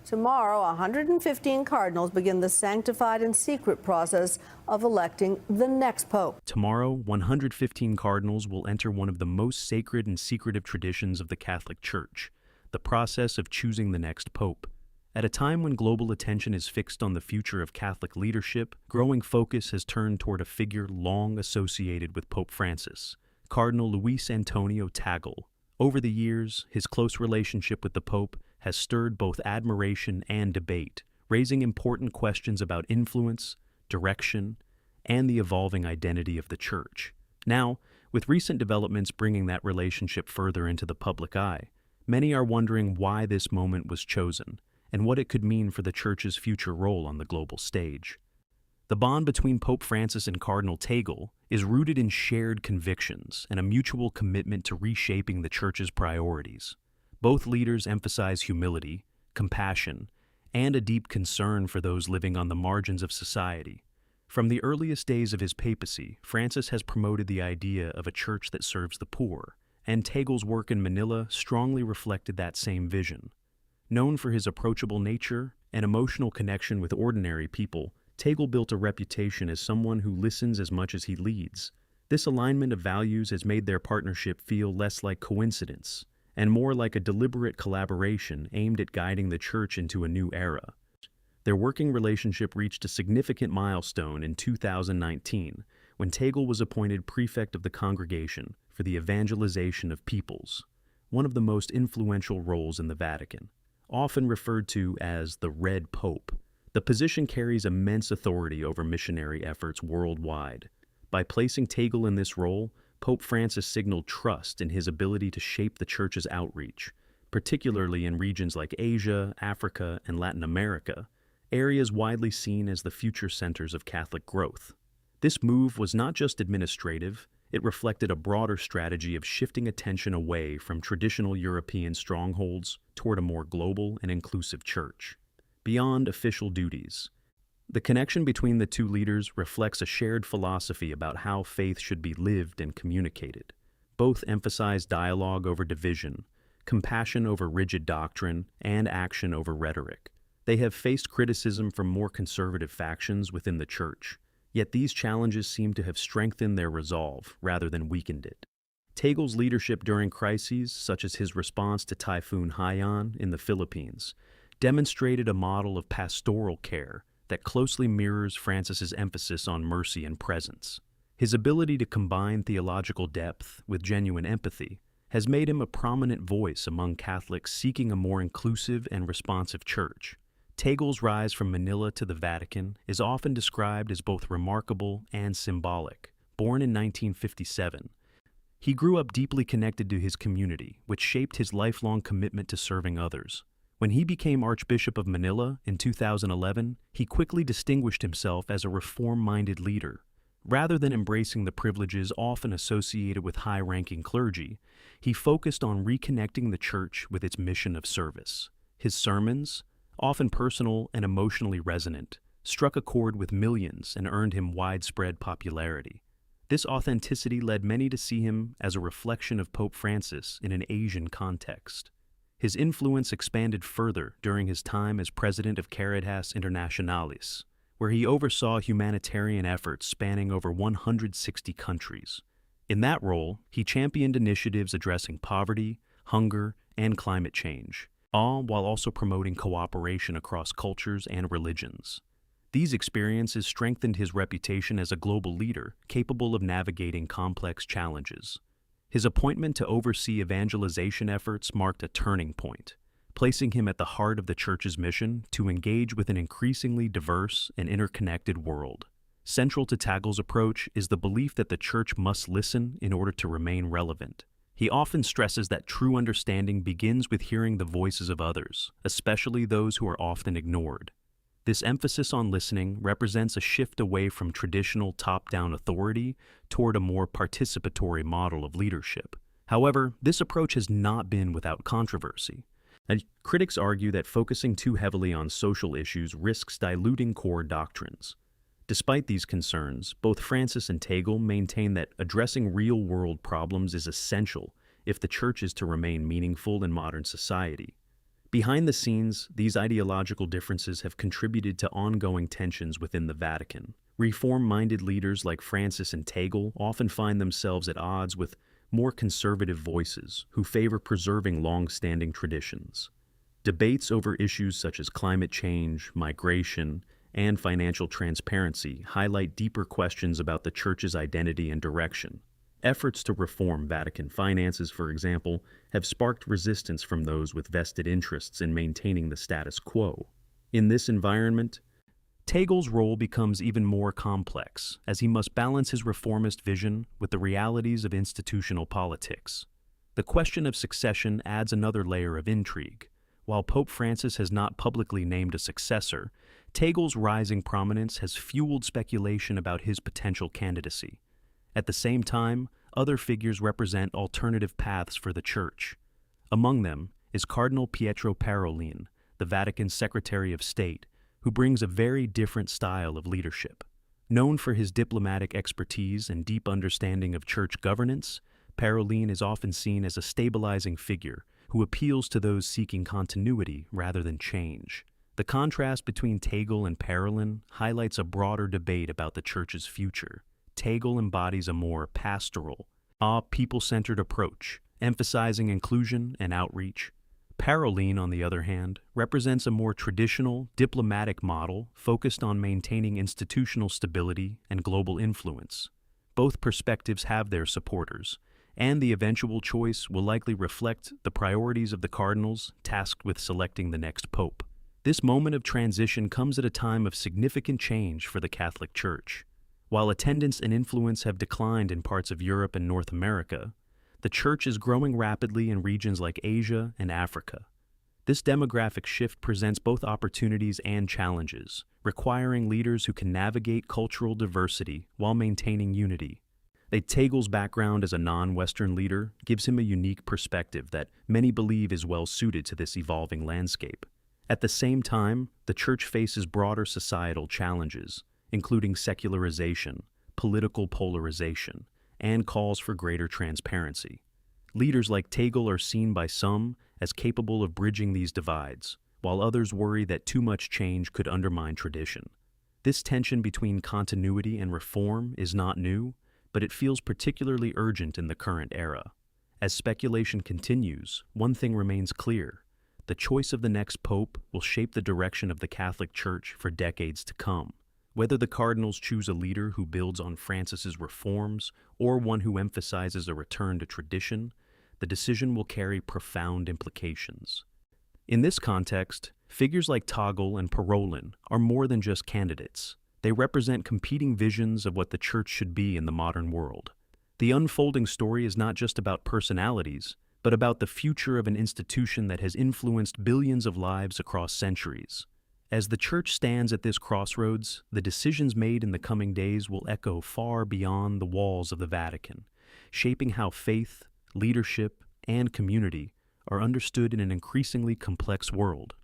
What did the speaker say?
Tomorrow, 115 cardinals begin the sanctified and secret process of electing the next pope. Tomorrow, 115 cardinals will enter one of the most sacred and secretive traditions of the Catholic Church, the process of choosing the next pope. At a time when global attention is fixed on the future of Catholic leadership, growing focus has turned toward a figure long associated with Pope Francis, Cardinal Luis Antonio Tagle. Over the years, his close relationship with the Pope has stirred both admiration and debate, raising important questions about influence, direction, and the evolving identity of the Church. Now, with recent developments bringing that relationship further into the public eye, many are wondering why this moment was chosen and what it could mean for the Church's future role on the global stage. The bond between Pope Francis and Cardinal Tagle is rooted in shared convictions and a mutual commitment to reshaping the Church's priorities. Both leaders emphasize humility, compassion, and a deep concern for those living on the margins of society. From the earliest days of his papacy, Francis has promoted the idea of a church that serves the poor, and Tagle's work in Manila strongly reflected that same vision. Known for his approachable nature and emotional connection with ordinary people, Tagle built a reputation as someone who listens as much as he leads. This alignment of values has made their partnership feel less like coincidence and more like a deliberate collaboration aimed at guiding the Church into a new era. Their working relationship reached a significant milestone in 2019 when Tagle was appointed prefect of the Congregation for the Evangelization of Peoples, one of the most influential roles in the Vatican, often referred to as the Red Pope. The position carries immense authority over missionary efforts worldwide. By placing Tagle in this role, Pope Francis signaled trust in his ability to shape the Church's outreach, particularly in regions like Asia, Africa, and Latin America, areas widely seen as the future centers of Catholic growth. This move was not just administrative, it reflected a broader strategy of shifting attention away from traditional European strongholds toward a more global and inclusive Church. Beyond official duties, the connection between the two leaders reflects a shared philosophy about how faith should be lived and communicated. Both emphasize dialogue over division, compassion over rigid doctrine, and action over rhetoric. They have faced criticism from more conservative factions within the Church, yet these challenges seem to have strengthened their resolve rather than weakened it. Tagle's leadership during crises, such as his response to Typhoon Haiyan in the Philippines, demonstrated a model of pastoral care that closely mirrors Francis's emphasis on mercy and presence. His ability to combine theological depth with genuine empathy has made him a prominent voice among Catholics seeking a more inclusive and responsive Church. Tagle's rise from Manila to the Vatican is often described as both remarkable and symbolic. Born in 1957, he grew up deeply connected to his community, which shaped his lifelong commitment to serving others. When he became Archbishop of Manila in 2011, he quickly distinguished himself as a reform-minded leader. Rather than embracing the privileges often associated with high-ranking clergy, he focused on reconnecting the Church with its mission of service. His sermons, often personal and emotionally resonant, struck a chord with millions and earned him widespread popularity. This authenticity led many to see him as a reflection of Pope Francis in an Asian context. His influence expanded further during his time as president of Caritas Internationalis, where he oversaw humanitarian efforts spanning over 160 countries. In that role, he championed initiatives addressing poverty, hunger, and climate change, all while also promoting cooperation across cultures and religions. These experiences strengthened his reputation as a global leader capable of navigating complex challenges. His appointment to oversee evangelization efforts marked a turning point, placing him at the heart of the Church's mission to engage with an increasingly diverse and interconnected world. Central to Tagle's approach is the belief that the Church must listen in order to remain relevant. He often stresses that true understanding begins with hearing the voices of others, especially those who are often ignored. This emphasis on listening represents a shift away from traditional top-down authority toward a more participatory model of leadership. However, this approach has not been without controversy. And critics argue that focusing too heavily on social issues risks diluting core doctrines. Despite these concerns, both Francis and Tagle maintain that addressing real-world problems is essential if the Church is to remain meaningful in modern society. Behind the scenes, these ideological differences have contributed to ongoing tensions within the Vatican. Reform-minded leaders like Francis and Tagle often find themselves at odds with more conservative voices who favor preserving long-standing traditions. Debates over issues such as climate change, migration, and financial transparency highlight deeper questions about the Church's identity and direction. Efforts to reform Vatican finances, for example, have sparked resistance from those with vested interests in maintaining the status quo. In this environment, Tagle's role becomes even more complex, as he must balance his reformist vision with the realities of institutional politics. The question of succession adds another layer of intrigue. While Pope Francis has not publicly named a successor, Tagle's rising prominence has fueled speculation about his potential candidacy. At the same time, other figures represent alternative paths for the Church. Among them is Cardinal Pietro Parolin, the Vatican's Secretary of State, who brings a very different style of leadership. Known for his diplomatic expertise and deep understanding of church governance, Parolin is often seen as a stabilizing figure who appeals to those seeking continuity rather than change. The contrast between Tagle and Parolin highlights a broader debate about the Church's future. Tagle embodies a more pastoral, people-centered approach, emphasizing inclusion and outreach. Parolin, on the other hand, represents a more traditional, diplomatic model focused on maintaining institutional stability and global influence. Both perspectives have their supporters, and the eventual choice will likely reflect the priorities of the cardinals tasked with selecting the next pope. This moment of transition comes at a time of significant change for the Catholic Church. While attendance and influence have declined in parts of Europe and North America, the Church is growing rapidly in regions like Asia and Africa. This demographic shift presents both opportunities and challenges, requiring leaders who can navigate cultural diversity while maintaining unity. Tagle's background as a non-Western leader gives him a unique perspective that many believe is well suited to this evolving landscape. At the same time, the Church faces broader societal challenges, including secularization, political polarization, and calls for greater transparency. Leaders like Tagle are seen by some as capable of bridging these divides, while others worry that too much change could undermine tradition. This tension between continuity and reform is not new, but it feels particularly urgent in the current era. As speculation continues, one thing remains clear: the choice of the next pope will shape the direction of the Catholic Church for decades to come. Whether the cardinals choose a leader who builds on Francis's reforms or one who emphasizes a return to tradition, the decision will carry profound implications. In this context, figures like Tagle and Parolin are more than just candidates. They represent competing visions of what the Church should be in the modern world. The unfolding story is not just about personalities, but about the future of an institution that has influenced billions of lives across centuries. As the Church stands at this crossroads, the decisions made in the coming days will echo far beyond the walls of the Vatican, shaping how faith, leadership, and community are understood in an increasingly complex world.